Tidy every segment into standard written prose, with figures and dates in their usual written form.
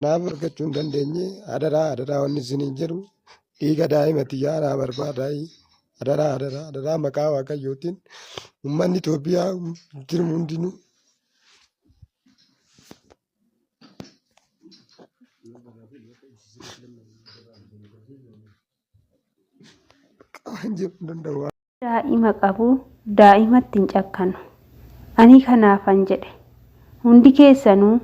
Naaf argachuu hin dandeenye adaraa wanni isin hin jedhu dhiiga daa'imati yaanaa barbaadaa adaraa maqaa waaqayyootiin uummanni Itoophiyaa jiru hundinuu danda'u. Daa'ima qabu daa'imatti hin cakkanu. Ani kanaafan jedhe hundi keessanuu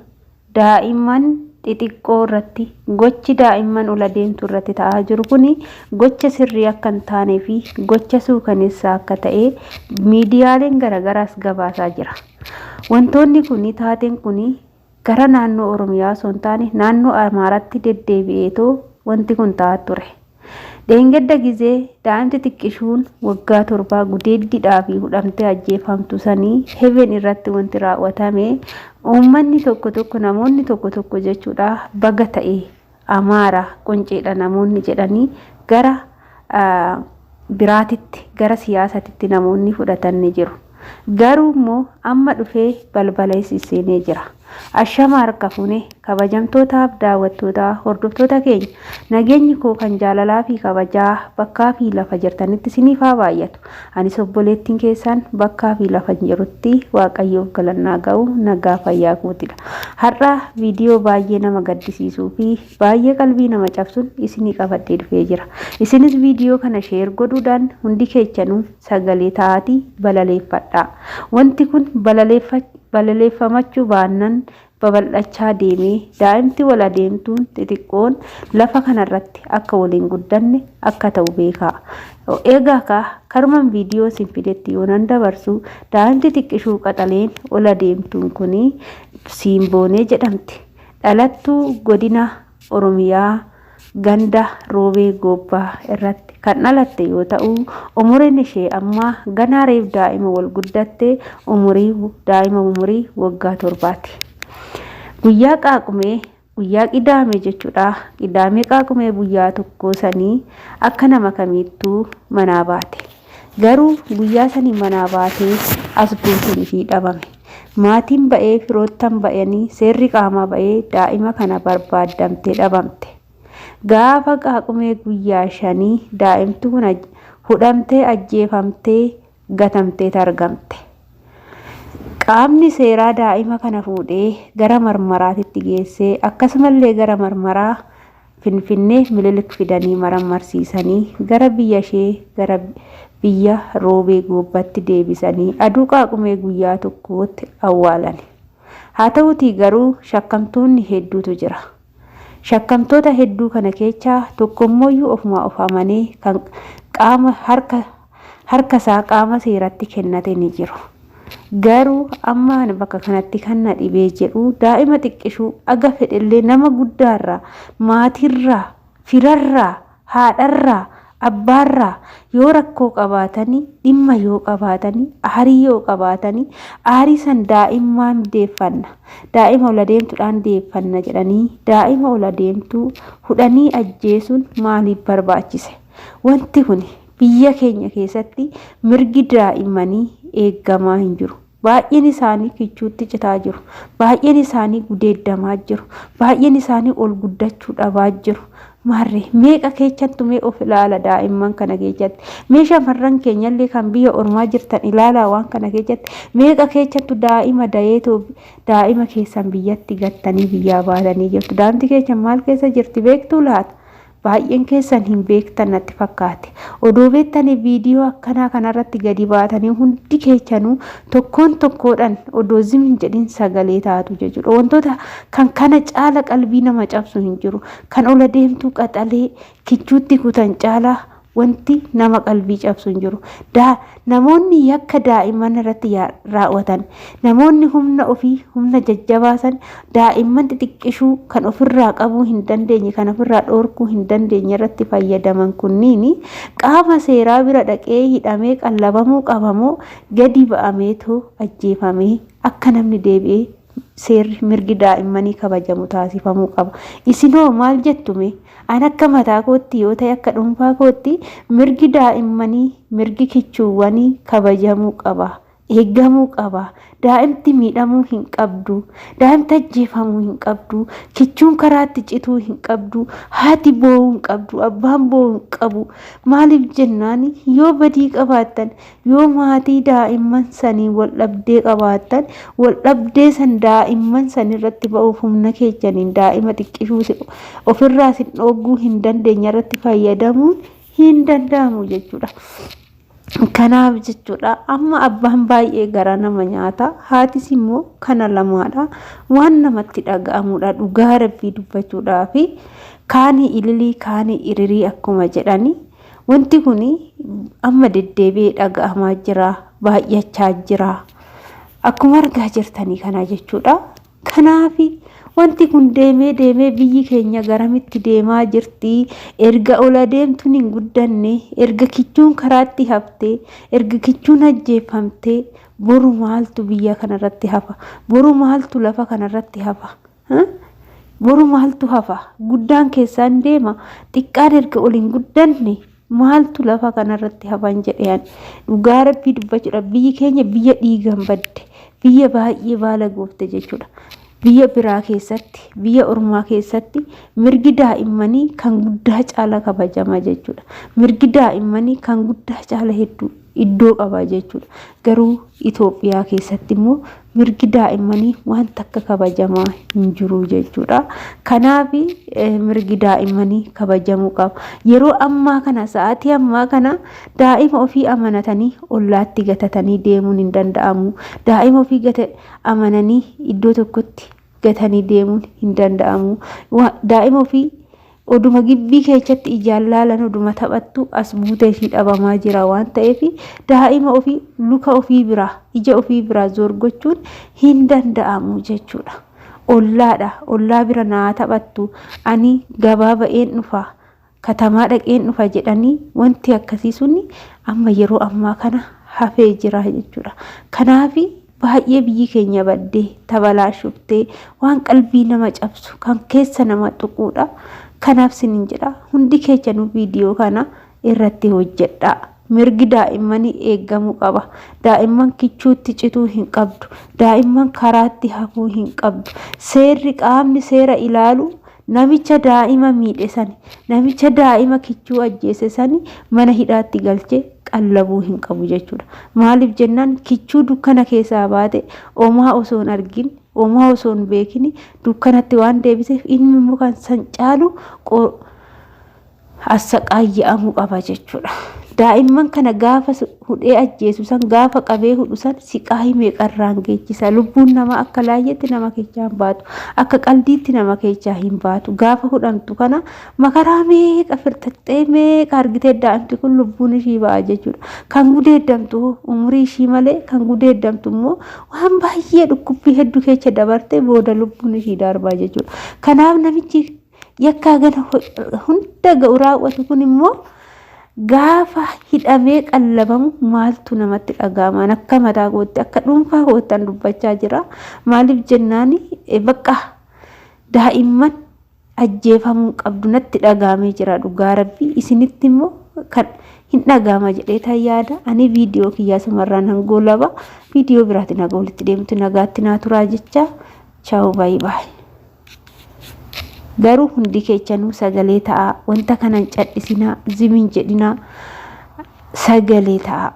daa'imman xixiqqoo irratti gochi daa'imman ol adeemtu irratti ta'aa jiru kuni gocha sirrii akka hin taanee fi gocha suukaneessaa akka ta'e miidiyaaleen garagaraas gabaasaa jira. Wantoonni kuni taateen kuni gara naannoo Oromiyaa osoo hin taane naannoo Amaaraatti deddeebi'eetoo wanti kun ta'aa ture. Dheengadda gizee daa'imti xiqqishuun waggaa 7 gudeeddiidhaa fi hudhamtee ajjeefamtu sanii heaven irratti wanti raawwatame uummanni tokko namoonni tokko jechuudha baga ta'e Amaara qonceedha namoonni jedhanii gara biraatitti gara siyaasatitti namoonni fudhatanii jiru. Garuu immoo amma dhufee balbala seenee jira. Ashama harka fuune kabajamtootaaf daawwattootaa hordoftoota keenya nageenyi koo kan jaalalaa fi kabajaa bakkaa fi lafa jirtanitti isiniif haa baay'atu. Anis obboleettiin keessan bakkaa fi lafa jirutti waaqayyoof galannaa ga'u nagaa fayyaa guutidha. Har'a viidiyoo baay'ee nama gaddisiisuu fi baay'ee qalbii nama cabsuun isinii qabadhee dhufee jira. Isinis viidiyoo kana sheer godhuudhaan hundi keessanuu sagalee ta'aatii balaleeffadhaa. Wanti kun balaleeffamachuu baannaan babal'achaa deemee daa'imti wal adeemtuun xixiqqoon lafa kanarratti akka waliin guddanne akka ta'u beekaa. Egaa karumaan viidiyoo isin fidetti yoonan dabarsu daa'imti xiqqishuu qaxaleen ol adeemtuun kuni Simboonee jedhamti. Dhalattuu godina Oromiyaa ganda Roobee Gobbaa irratti kan dhalatte yoo ta'u umuriin ishee amma ganaa reef daa'ima wal guddatte umurii waggaa 7ti. Guyyaa qaaqumee guyyaa qidaamee jechuudha. Qidaamee qaaqumee guyyaa tokko sanii akka nama kamiittuu manaa baate. Garuu guyyaa sanii manaa baatee as buusuun ishii dhabame. Maatiin ba'ee firoottan ba'anii seerri qaamaa ba'ee daa'ima kana barbaaddamtee dhabamte. Gaafa qaaqumee guyyaa 5 daa'imtu kun hudhamtee ajjeefamtee gatamtee argamte. Qaamni seeraa daa'ima kana fuudhee gara marmaraatitti geessee akkasumallee gara marmaraa Finfinnee Minilik fidanii marmarsiisanii gara biyya ishee gara biyya Roobee Gobbaatti deebisanii aduu qaaqumee guyyaa tokkootti awwaalan. Haa ta'uutii garuu shakkamtoonni hedduutu jira. Shakkamtoota hedduu kana keessaa tokkommoyyuu ofumaa of amanee kan qaama harkasaa qaama seeratti kennate ni jiru. Garuu amma bakka kanatti kan na dhibee jedhu daa'ima xiqqishuu aga fedhellee nama guddaarraa maatirraa firarraa haadharraa abbaarraa yoo rakkoo qabaatanii dhimma yoo qabaatanii aarii yoo qabaatanii aarii san daa'immaan deeffanna daa'ima ol adeemtuudhaan deeffanna jedhanii daa'ima ol adeemtuu hudhanii ajjeesuun maaliif barbaachise? Wanti kun biyya keenya keessatti mirgi daa'immanii eeggamaa hin jiru. Baay'een isaanii kichuutti citaa jiru. Baay'een isaanii gudeeddamaa jiru. Baay'een isaanii ol guddachuu dhabaa jiru. Maarree meeqa keessattuu mee of ilaala daa'imman kana keessatti. Mee shamarran keenyallee kan biyya ormaa jirtan ilaalaa waan kana keessatti. Meeqa keessattuu daa'ima dayeetoo daa'ima keessan biyyatti gattanii biyyaa baatanii jirtu. Daa'imti keessan maal keessa jirti beektuu laata? Baay'een keessan hin beektan natti fakkaate. Odoo beektanii viidiyoo akkanaa kanarratti gadi baatanii hundi keessanuu tokkoodhaan odoo zimin jedhin sagalee taatu jechuudha. Wantoota kan kana caala qalbii nama cabsu hin jiru. Kan ol adeemtuu qaxalee kichuutti kutan caala wanti nama qalbii cabsu hin jiru. Namoonni yakka daa'imman irratti raawwatan namoonni humna ofii humna jajjabaasan daa'imman xixiqqishuu kan ofirraa qabuu hin dandeenye kan ofirraa dhoorkuu hin dandeenye irratti fayyadaman kunniin qaama seeraa bira dhaqee hidhamee qallabamuu qabamoo gadi ba'ameetoo ajjeefamee akka namni deebi'ee seerri mirgi daa'immanii kabajamu taasifamuu qaba. Isinoo maal jettume? An akka mataa kootti yoo ta'e akka dhuunfaa kootti mirgi daa'immanii mirgi kichuuwwanii kabajamuu qaba eeggamuu qaba. Daa'imti miidhamuu hin qabdu. Daa'imti ajjeefamuu hin qabdu. Kichuun karaatti cituu hin qabdu. Haati boo'uu hin qabdu. Abbaan boo'uu hin qabu. Maaliif jennaan yoo badii qabaattan, yoo maatii daa'imman sanii wal dhabdee qabaattan, wal dhabdee san daa'imman san irratti ba'uuf humna keessaniin daa'ima xiqqishuu ofirraa sin dhooguu hin dandeenye irratti fayyadamuun hin danda'amu jechuudha. Kanaaf jechuudha amma abbaan baay'ee gara nama nyaata, haatis immoo kana lamaadha. Waan namatti dhaga'amudha dhugaa rabbii dubbachuudhaaf. Kaanii ililii kaanii iririi akkuma jedhani wanti kun amma deddeebi'ee dhaga'amaa jira, baay'achaa jira akkuma argaa jirtanii kana jechuudha. Kanaaf wanti kun deemee biyyi keenya garamitti deemaa jirti? Erga ola deemtuun hin guddanne, erga kichuun karaatti haftee, erga kichuun ajjeefamtee, boru maaltu biyya kanarratti hafa? Boru maaltu lafa kanarratti hafa? Boru maaltu hafa? Guddaan keessaan deema, xiqqaan erga ol hin guddanne maaltu lafa kanarratti hafan jedheen dhugaa rabbii dubbachuudha. Biyyi keenya biyya dhiigaan badde, biyya baay'ee baala goofte jechuudha. Biyya biraa keessatti, biyya ormaa keessatti mirgi daa'immanii kan guddaa caala kabajama jechuudha. Mirgi daa'immanii kan guddaa caala hedduu iddoo qaba jechuudha. Garuu Itoophiyaa keessatti immoo mirgi daa'immanii waan takka kabajamaa hin jiru jechuudha. Kanaaf mirgi daa'immanii kabajamuu qaba. Yeroo ammaa kana sa'aatii ammaa kana daa'ima ofii amanatanii ollaatti gatatanii deemuun hin danda'amu. Daa'ima ofii amananii iddoo tokkotti gatanii deemuun hin danda'amu. Daa'ima ofii oduma gibbii keessatti ijaan laalan oduma taphattu as buutee ishii dhabamaa jira waan ta'eef daa'ima ofii luka ofii biraa ija ofii biraa zorgochuun hin danda'amu jechuudha. Ollaadha, ollaa bira naa taphattu, ani gabaa ba'een dhufa, katamaa dhaqeen dhufa jedhanii wanti akkasii sun amma yeroo ammaa kana hafee jira jechuudha. Kanaaf baay'ee biyyi keenya baddee tabalaashuftee waan qalbii nama cabsu kan keessa nama tuquudha. Kanaaf sinin jedha hundi keessanuu viidiyoo kana irratti hojjedha. Mirgi daa'immanii eeggamuu qaba. Daa'imman kichuutti cituu hin qabdu. Daa'imman karaatti hafuu hin qabdu. Seerri qaamni seera ilaalu namicha daa'ima miidhe sani, namicha daa'ima kichuu ajjeese sani mana hidhaatti galchee qallabuu hin qabu jechuudha. Maaliif jennaan kichuu dukkana keessaa baate omaa osoo hin argin, omaa osoo hin beekin dukkanatti waan deebiseef inni immoo kan san caalu assaqaayya'amuu qaba jechuudha. Daa'imman kana gaafa hudhee ajjeesu san gaafa qabee hudhu san siqaa meeqarraan geechisa. Lubbuun nama akka laayyetti nama keessaa hin baatu, akka qaldiitti nama keessaa hin baatu. Gaafa hudhamtu kana makaraa meeqa firtattee meeqa argitee daa'imti kun lubbuun ishii ba'a jechuudha. Kan gudeeddamtu umurii ishii malee kan gudeeddamtu immoo waan baay'ee dhukkubbii hedduu keessa dabarte booda lubbuun ishii darbaa jechuudha. Kanaaf namichi yakkaa gana hunda ga'u raawwatu kun immoo gaafa hidhamee qallabamu maaltu namatti dhaga'ama? Akka mataa kootti akka dhuunfaa koottan dubbachaa jira. Maaliif jennaan bakka daa'imman ajjeefamuu qabdu natti dhaga'amee jira dhugaa rabbii. Isinitti immoo kan hin dhaga'ama jedhee tan yaada. Ani viidiyoo kiyyaa sumarraan hangoo laba viidiyoo biraatiin nagaa walitti deemtu nagaatti naa turaa jecha. Ciao bye bye. Garuu hundi keessanuu sagalee ta'a. Wanta kanan cadhisinaa, zimin jedhinaa sagalee ta'a.